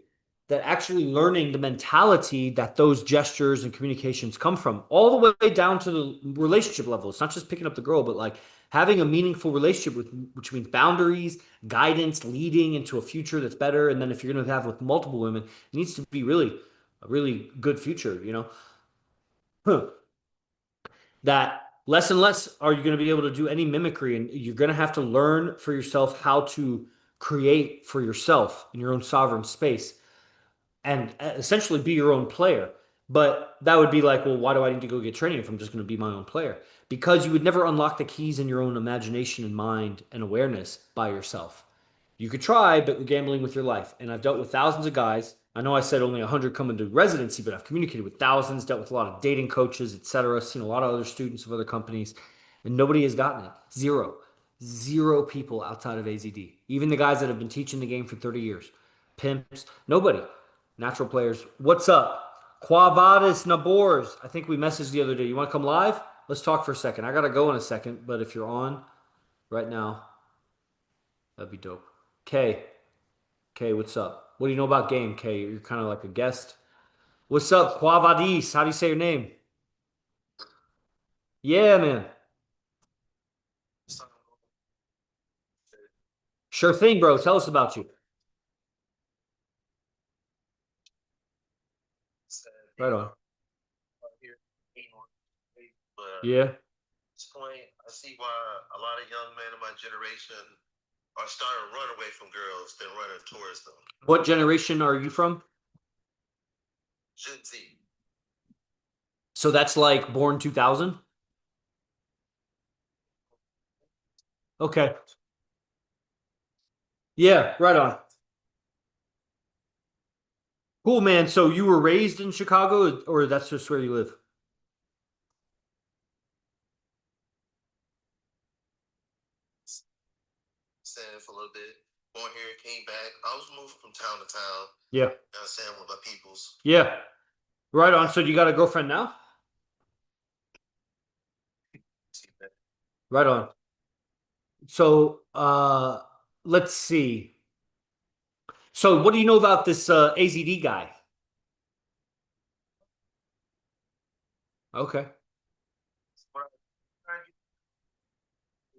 that actually learning the mentality that those gestures and communications come from, all the way down to the relationship level. It's not just picking up the girl, but like having a meaningful relationship which means boundaries, guidance, leading into a future that's better. And then if you're going to have with multiple women, it needs to be really a really good future, Huh. That less and less are you going to be able to do any mimicry, and you're going to have to learn for yourself how to create for yourself in your own sovereign space and essentially be your own player. But that would be like, well, why do I need to go get training if I'm just going to be my own player? Because you would never unlock the keys in your own imagination and mind and awareness by yourself. You could try, but you're gambling with your life. And I've dealt with thousands of guys. I know I said only 100 come into residency, but I've communicated with thousands, dealt with a lot of dating coaches, etc. Seen a lot of other students of other companies, and nobody has gotten it. Zero. Zero people outside of AZD. Even the guys that have been teaching the game for 30 years. Pimps, nobody. Natural players. What's up? Quavadis Nabors. I think we messaged the other day. You want to come live? Let's talk for a second. I gotta go in a second, but if you're on right now, that'd be dope. Kay, Kay, what's up? What do you know about game, Kay? You're kind of like a guest. What's up, Quavadis? How do you say your name? Yeah, man. Sure thing, bro. Tell us about you. Right on. But Yeah. this point, I see why a lot of young men of my generation are starting to run away from girls than running towards them. What generation are you from? Gen Z. So that's like born 2000? Okay. Yeah, right on. Cool, man. So you were raised in Chicago, or that's just where you live? Saying for a little bit. Born here, came back. I was moving from town to town. Yeah. Saying with my peoples. Yeah. Right on. So you got a girlfriend now? Right on. So let's see. So what do you know about this AZD guy? Okay.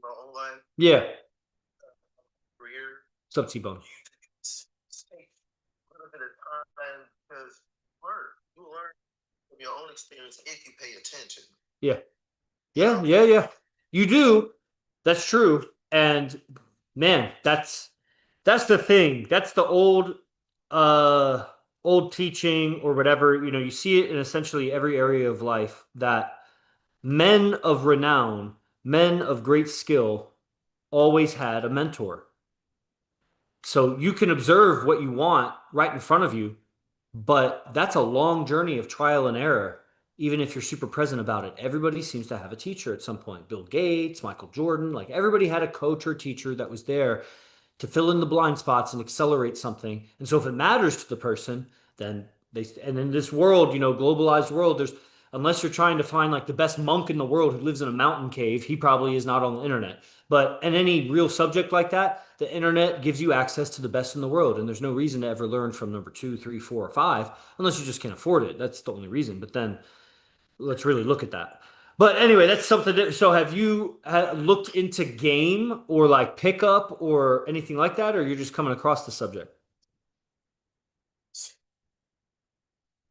My own life, Yeah. career, What's up, T-Bone? take a little bit of time because you learn from your own experience if you pay attention. Yeah. You Yeah, know? yeah, yeah. You do. That's true. And man, that's the thing. That's the uh old teaching or whatever. You know, you see it in essentially every area of life that men of renown, men of great skill always had a mentor. So you can observe what you want right in front of you, but that's a long journey of trial and error, even if you're super present about it. Everybody seems to have a teacher at some point. Bill Gates, Michael Jordan, like everybody had a coach or teacher that was there to fill in the blind spots and accelerate something. And so if it matters to the person, then and in this world, globalized world, there's unless you're trying to find like the best monk in the world who lives in a mountain cave, he probably is not on the internet. But in any real subject like that, the internet gives you access to the best in the world. And there's no reason to ever learn from number two, three, four, or five, unless you just can't afford it. That's the only reason. But then let's really look at that. But anyway, that's something that, so have you looked into game or like pickup or anything like that, or you're just coming across the subject?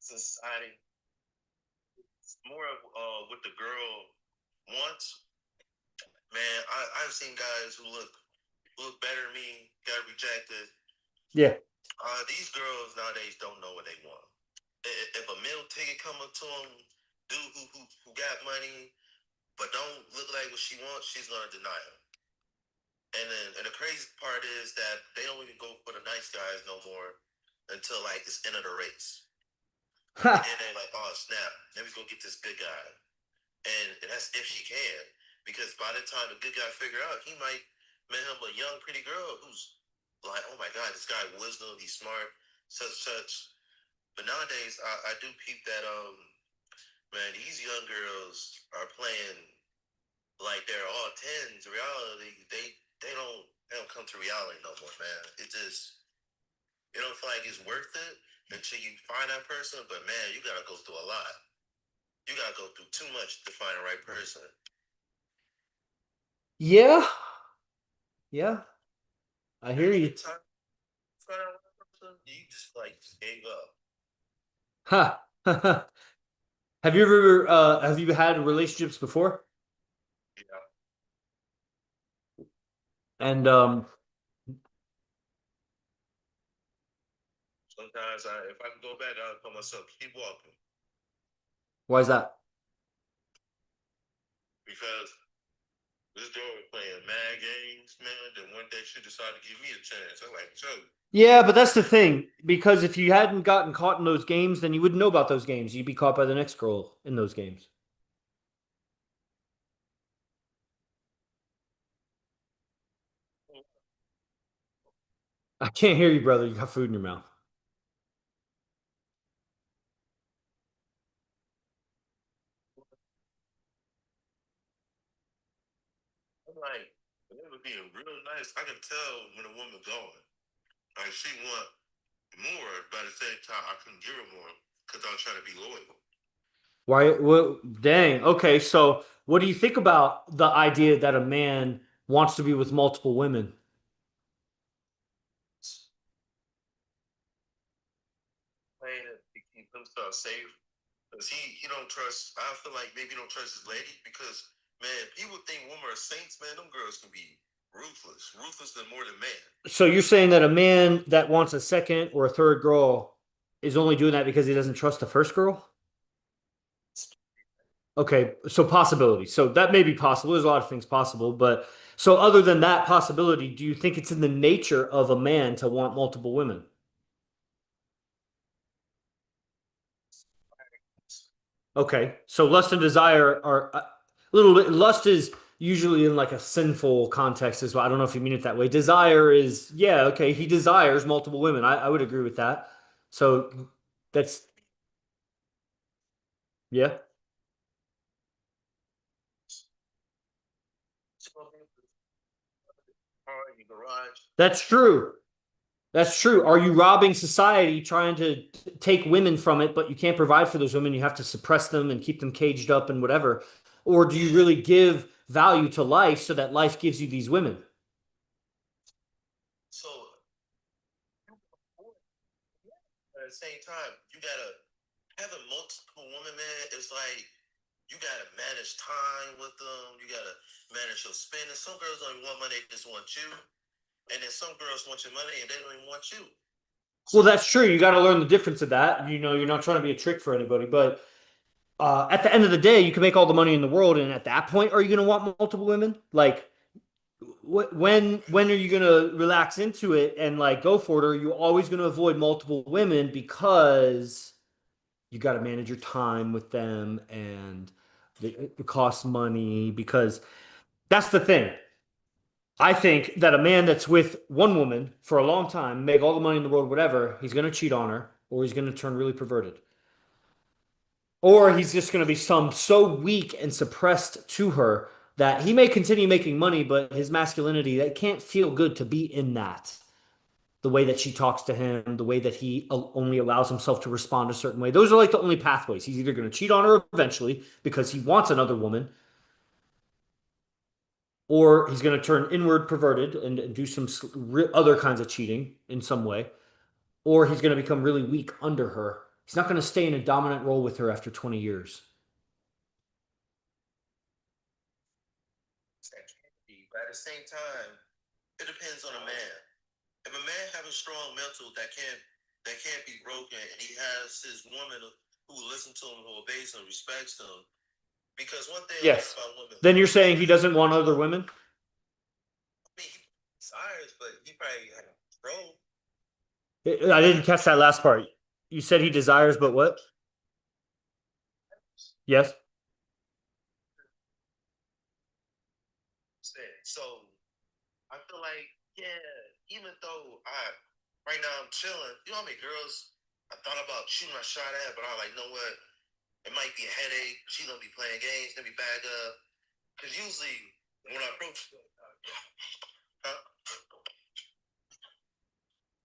Society, it's more of what the girl wants. Man, I've seen guys who look better than me, got rejected. Yeah. These girls nowadays don't know what they want. If a meal ticket come up to them, dude who got money but don't look like what she wants, she's gonna deny him. And the crazy part is that they don't even go for the nice guys no more until like it's end of the race. And then they're like, oh snap, let me go get this good guy. And that's if she can. Because by the time the good guy figure out, he might met him a young pretty girl who's like, oh my god, this guy wisdom, he's smart, such. But nowadays I do peep that man, these young girls are playing like they're all tens. Reality, they don't come to reality no more, man. It don't feel like it's worth it until you find that person. But man, you gotta go through a lot. You gotta go through too much to find the right person. Yeah. Yeah. I hear Every you. time you find the right person, you just like gave up. Ha. Have you had relationships before? You know. And Sometimes if I can go back, I'll tell myself keep walking why is that? because this girl was playing mad games, man. Then one day she decided to give me a chance. I'm like, so Yeah, but that's the thing. Because if you hadn't gotten caught in those games, then you wouldn't know about those games. You'd be caught by the next girl in those games. I can't hear you, brother. You got food in your mouth. I can tell when a woman going. Like she want more, but at the same time, I couldn't give her more because I was trying to be loyal. Why? Well, dang. Okay, so what do you think about the idea that a man wants to be with multiple women? Playing it to keep himself safe. Cause he don't trust. I feel like maybe he don't trust his lady because man, people think women are saints. Man, them girls can be ruthless, ruthless than more than man. So you're saying that a man that wants a second or a third girl is only doing that because he doesn't trust the first girl? Okay, so possibility. So that may be possible. There's a lot of things possible, but so other than that possibility, do you think it's in the nature of a man to want multiple women? Okay, so lust and desire are a little bit, lust is usually in like a sinful context as well. I don't know if you mean it that way. Desire is, yeah, okay, he desires multiple women. I would agree with that. So that's, yeah, Car in your garage. that's true. That's true. Are you robbing society trying to take women from it, but you can't provide for those women? You have to suppress them and keep them caged up and whatever. Or do you really give value to life so that life gives you these women? So at the same time, you gotta having multiple women, man. It's like you gotta manage time with them. You gotta manage your spending. Some girls don't even want money; they just want you. And then some girls want your money and they don't even want you. Well, So that's true. You got to learn the difference of that. You know, you're not trying to be a trick for anybody, but at the end of the day, you can make all the money in the world, and at that point, are you going to want multiple women? Like, when are you going to relax into it and like go for it? Or are you always going to avoid multiple women because you got to manage your time with them and it costs money? Because that's the thing. I think that a man that's with one woman for a long time, make all the money in the world, whatever, he's going to cheat on her or he's going to turn really perverted. Or he's just going to be so weak and suppressed to her that he may continue making money, but his masculinity, that can't feel good to be in that. The way that she talks to him, the way that he only allows himself to respond a certain way. Those are like the only pathways. He's either going to cheat on her eventually because he wants another woman, or he's going to turn inward perverted and do some other kinds of cheating in some way, or he's going to become really weak under her. He's not going to stay in a dominant role with her after 20 years. that can be. But at the same time, it depends on a man. If a man have a strong mental that can't be broken, and he has his woman who listens to him, who obeys him, respects him. Because one thing I like Yes. about women, Then you're saying he doesn't want other women? I mean, he desires, but he probably had control. I didn't catch that last part. You said he desires, but what? Yes. So I feel like, yeah, even though right now I'm chilling, you know how many girls I thought about shooting my shot at, but I'm like, you know what? It might be a headache. She gonna be playing games, gonna be bad up. Because usually when I approach, huh?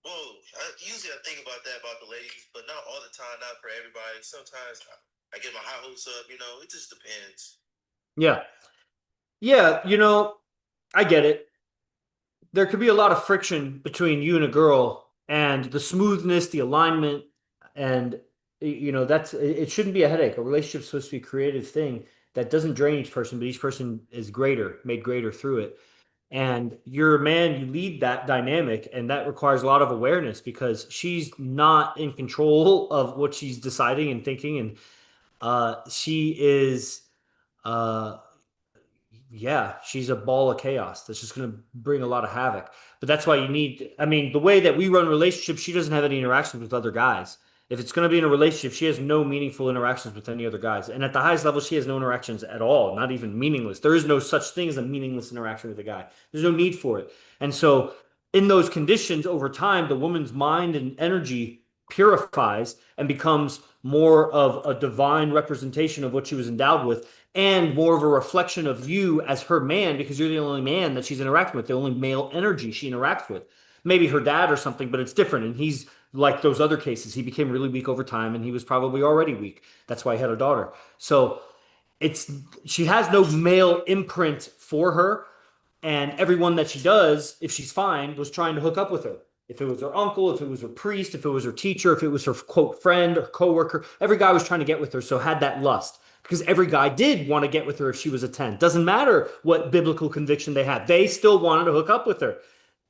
Well, usually I think about that about the ladies, but not all the time, not for everybody. Sometimes I get my high hopes up. You know, it just depends. Yeah. Yeah, I get it. There could be a lot of friction between you and a girl, and the smoothness, the alignment, and that's it shouldn't be a headache. A relationship's supposed to be a creative thing that doesn't drain each person, but each person is greater, made greater through it. And you're a man, you lead that dynamic, and that requires a lot of awareness because she's not in control of what she's deciding and thinking, and she is uh yeah, she's a ball of chaos that's just going to bring a lot of havoc. But that's why you need, I mean, the way that we run relationships, she doesn't have any interactions with other guys. If it's going to be in a relationship, she has no meaningful interactions with any other guys. And at the highest level, she has no interactions at all, not even meaningless. There is no such thing as a meaningless interaction with a guy. There's no need for it. And so, in those conditions, over time, the woman's mind and energy purifies and becomes more of a divine representation of what she was endowed with, and more of a reflection of you as her man because you're the only man that she's interacting with, the only male energy she interacts with. Maybe her dad or something, but it's different. And he's like those other cases. He became really weak over time and he was probably already weak. That's why he had a daughter. So it's she has no male imprint for her, and everyone that she does, if she's fine, was trying to hook up with her. If it was her uncle, if it was her priest, if it was her teacher, if it was her quote friend or coworker, every guy was trying to get with her, so had that lust. Because every guy did want to get with her if she was a 10. Doesn't matter what biblical conviction they had. They still wanted to hook up with her.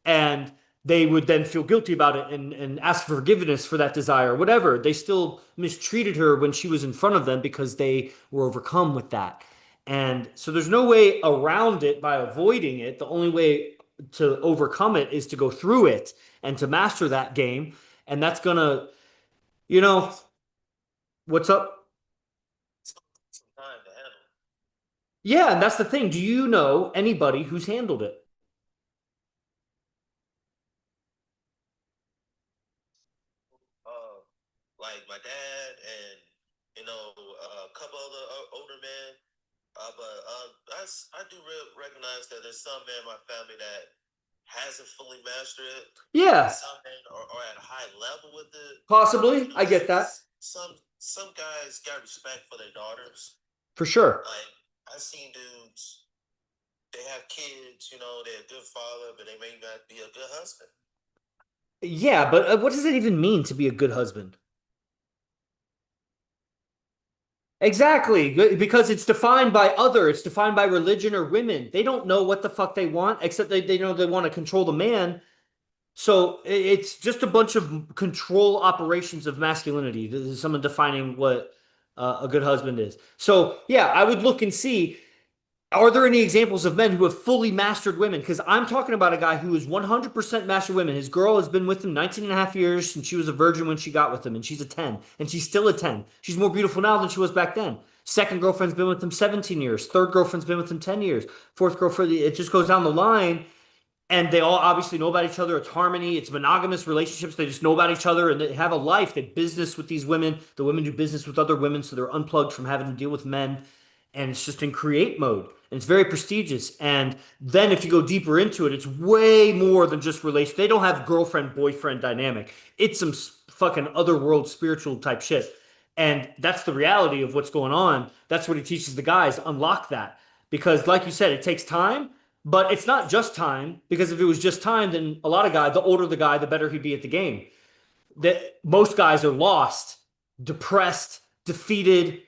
And they would then feel guilty about it and ask for forgiveness for that desire, whatever. They still mistreated her when she was in front of them because they were overcome with that. And so there's no way around it by avoiding it. The only way to overcome it is to go through it and to master that game. And that's gonna, you know, what's up? Some time to handle. Yeah, and that's the thing. Do you know anybody who's handled it? Uh, like my dad and a couple other older men. But I do recognize that there's some men in my family that hasn't fully mastered it. Yeah, Some men are at a high level with it. possibly. I get that Some guys got respect for their daughters. for sure. Like I've seen dudes, they have kids. They're a good father, but they may not be a good husband. Yeah, but what does it even mean to be a good husband? Exactly, because it's defined by other, it's defined by religion or women. They don't know what the fuck they want, except they know they want to control the man. So it's just a bunch of control operations of masculinity. This is someone defining what a good husband is. So yeah, I would look and see, are there any examples of men who have fully mastered women? Because I'm talking about a guy who is 100% mastered women. His girl has been with him 19 and a half years, and she was a virgin when she got with him, and she's a 10, and she's still a 10. She's more beautiful now than she was back then. Second girlfriend's been with him 17 years. Third girlfriend's been with him 10 years. Fourth girlfriend, it just goes down the line and they all obviously know about each other. It's harmony. It's monogamous relationships. They just know about each other and they have a life. They business with these women. The women do business with other women, so they're unplugged from having to deal with men. And it's just in create mode. And it's very prestigious. And then if you go deeper into it, it's way more than just relation. They don't have girlfriend boyfriend dynamic. It's some fucking otherworld spiritual type shit. And that's the reality of what's going on. That's what he teaches the guys, unlock that. Because, like you said, it takes time, but it's not just time. Because if it was just time, then a lot of guys, the older the guy, the better he'd be at the game. That most guys are lost, depressed, defeated,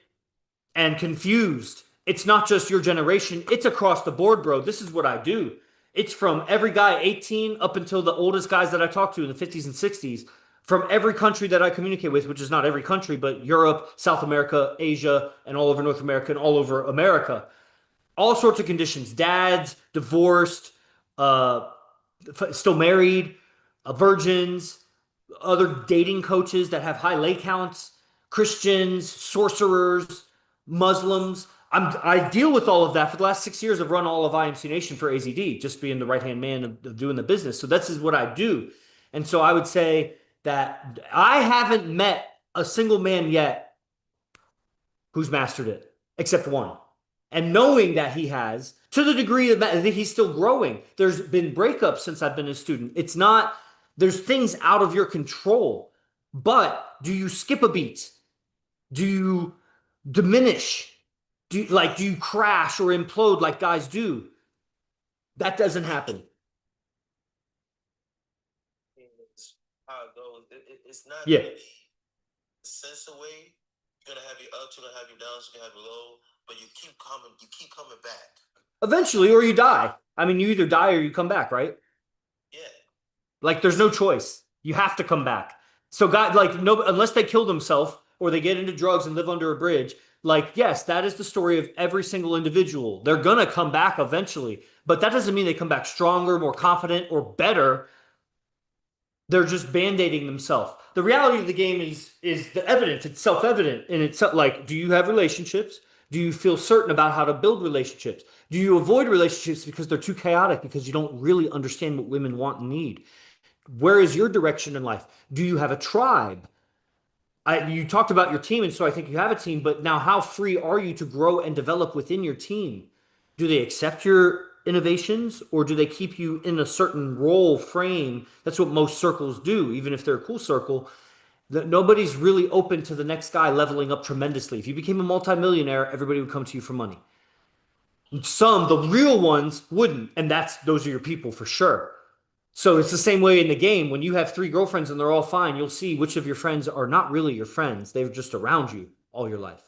and confused. It's not just your generation, it's across the board, bro. This is what I do. It's from every guy 18 up until the oldest guys that I talk to in the 50s and 60s, from every country that I communicate with, which is not every country, but Europe, South America, Asia, and all over North America and all over America. All sorts of conditions: dads, divorced, uh, still married, virgins, other dating coaches that have high lay counts, Christians, sorcerers, Muslims. I deal with all of that for the last 6 years. I've run all of IMC Nation for AZD, just being the right hand man of doing the business. So this is what I do. And so I would say that I haven't met a single man yet who's mastered it, except one. And knowing that he has, to the degree that he's still growing, there's been breakups since I've been a student. It's not, there's things out of your control. But do you skip a beat? Do you diminish? Do you crash or implode like guys do? That doesn't happen. It's how it goes. It's not Yeah. gonna be a sense away. You're gonna have your ups, you're gonna have your downs, you're gonna have your low, but you keep coming back. Eventually, or you die. I mean, you either die or you come back, right? Yeah. Like there's no choice. You have to come back. So God, like no, unless they kill themselves or they get into drugs and live under a bridge, like yes, that is the story of every single individual. They're gonna come back eventually, but that doesn't mean they come back stronger, more confident, or better. They're just band-aiding themselves. The reality of the game is the evidence. It's self-evident, and it's like, do you have relationships? Do you feel certain about how to build relationships? Do you avoid relationships because they're too chaotic because you don't really understand what women want and need? Where is your direction in life? Do you have a tribe? you talked about your team, and so I think you have a team, but now how free are you to grow and develop within your team? Do they accept your innovations or do they keep you in a certain role frame? That's what most circles do, even if they're a cool circle. That nobody's really open to the next guy leveling up tremendously. If you became a multimillionaire, everybody would come to you for money. Some, the real ones, wouldn't, and those are your people for sure. So it's the same way in the game. When you have three girlfriends and they're all fine, you'll see which of your friends are not really your friends. They're just around you all your life.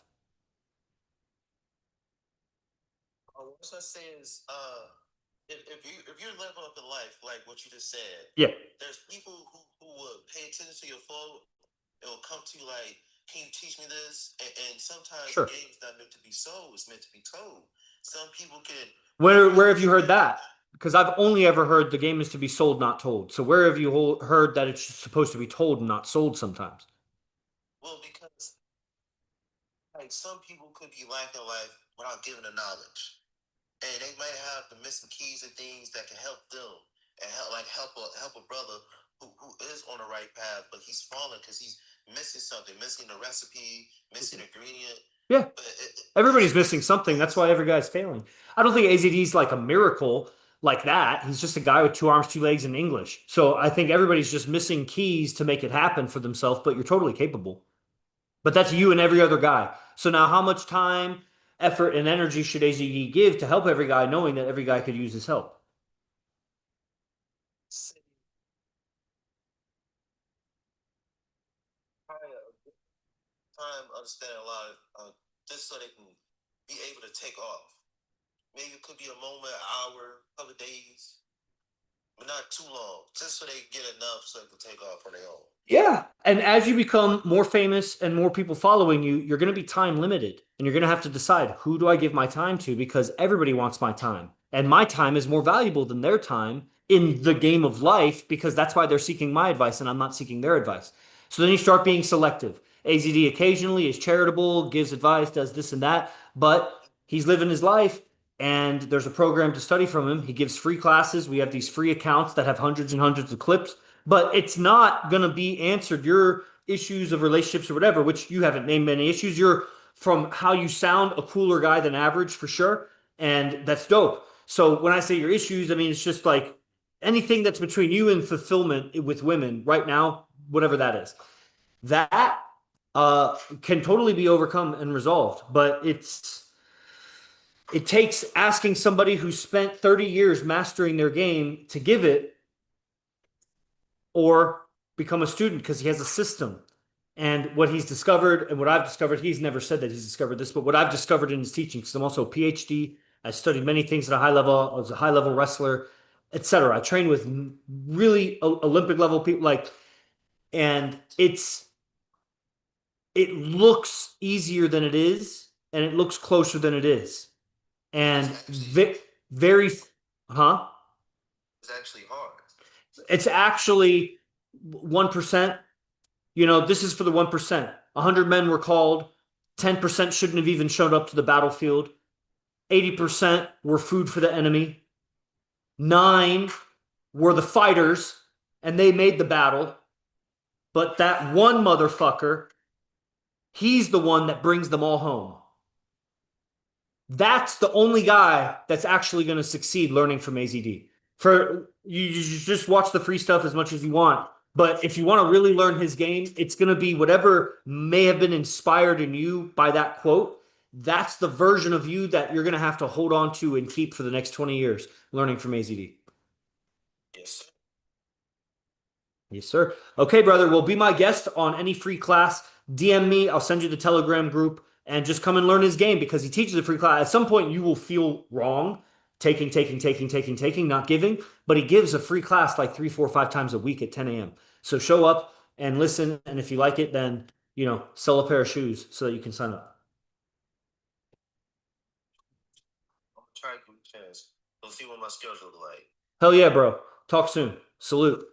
What I say is, if you're leveling up in life, like what you just said, Yeah, there's people who will pay attention to your flow. It will come to you like, "Can you teach me this?" And sometimes the sure. game's not meant to be sold; it's meant to be told. Some people can Where really have you heard get that? Because I've only ever heard the game is to be sold, not told. So where have you heard that it's supposed to be told and not sold sometimes? well because like some people could be lacking life without giving the knowledge, and they might have the missing keys and things that can help them and help a brother who is on the right path, but he's falling because he's missing something, missing the recipe, missing ingredient. Yeah, But everybody's missing something. That's why every guy's failing. I don't think AZD's like a miracle like that. He's just a guy with two arms, two legs, and English. So I think everybody's just missing keys to make it happen for themselves, but you're totally capable. But that's you and every other guy. So now how much time, effort, and energy should AZD give to help every guy, knowing that every guy could use his help? time understanding a lot of just so they can be able to take off. Maybe it could be a moment, an hour, a couple of days, but not too long, just so they get enough so they can take off on their own. Yeah. And as you become more famous and more people following you, you're going to be time limited and you're going to have to decide who do I give my time to because everybody wants my time. And my time is more valuable than their time in the game of life because that's why they're seeking my advice and I'm not seeking their advice. So then you start being selective. AZD occasionally is charitable, gives advice, does this and that, but he's living his life and there's a program to study from him. He gives free classes. We have these free accounts that have hundreds and hundreds of clips but it's not going to be answered. Your issues of relationships or whatever, which you haven't named many issues, you're from how you sound a cooler guy than average for sure. And that's dope. So when I say your issues, I mean, it's just like anything that's between you and fulfillment with women right now, whatever that is, that can totally be overcome and resolved. But it takes asking somebody who spent 30 years mastering their game to give it or become a student because he has a system. And what he's discovered and what I've discovered, he's never said that he's discovered this, but what I've discovered in his teaching, because I'm also a PhD, I studied many things at a high level. I was a high level wrestler, etc. I trained with really Olympic level people, like, and it looks easier than it is, and it looks closer than it is, and very, huh? It's actually hard. It's actually 1%. You know, this is for the 1%. 100 men were called. 10% shouldn't have even showed up to the battlefield. 80% were food for the enemy. 9 were the fighters, and they made the battle. But that one motherfucker, he's the one that brings them all home. That's the only guy that's actually going to succeed learning from AZD. You just watch the free stuff as much as you want. But if you want to really learn his game, it's going to be whatever may have been inspired in you by that quote. That's the version of you that you're going to have to hold on to and keep for the next 20 years learning from AZD. Yes, sir. Yes, sir. Okay, brother. Well, be my guest on any free class. DM me. I'll send you the Telegram group and just come and learn his game because he teaches a free class. At some point, you will feel wrong taking, not giving, but he gives a free class like 3, 4, 5 times a week at 10 a.m. So show up and listen. And if you like it, then, sell a pair of shoes so that you can sign up. I'm gonna try to give it a chance. We'll see what my schedule look like. Hell yeah, bro. Talk soon. Salute.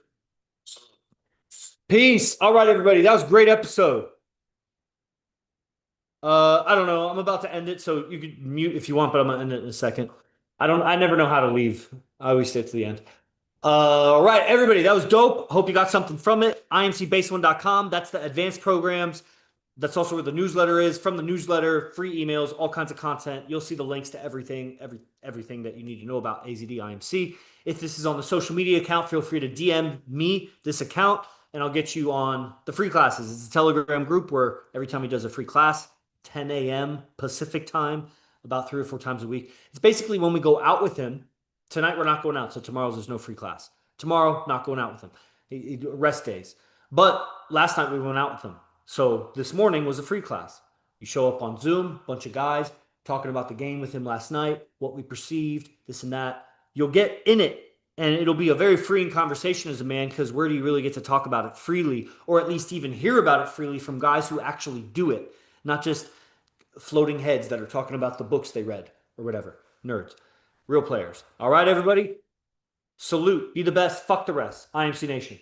So, Peace. All right, everybody. That was a great episode. I don't know. I'm about to end it, so you can mute if you want, but I'm gonna end it in a second. I never know how to leave. I always stay to the end. All right, everybody, that was dope. Hope you got something from it. IMCBase1.com. That's the advanced programs. That's also where the newsletter is. From the newsletter, free emails, all kinds of content. You'll see the links to everything that you need to know about AZD IMC. If this is on the social media account, feel free to DM me this account and I'll get you on the free classes. It's a Telegram group where every time he does a free class, 10 a.m. Pacific time, about 3 or 4 times a week. It's basically when we go out with him. Tonight we're not going out, so tomorrow's there's no free class. Tomorrow, not going out with him. Rest days. But last night we went out with him. So this morning was a free class. You show up on Zoom, bunch of guys talking about the game with him last night, what we perceived, this and that. You'll get in it, and it'll be a very freeing conversation as a man, because where do you really get to talk about it freely, or at least even hear about it freely from guys who actually do it, not just floating heads that are talking about the books they read or whatever. Nerds. Real players. All right, everybody? Salute. Be the best. Fuck the rest. IMC Nation.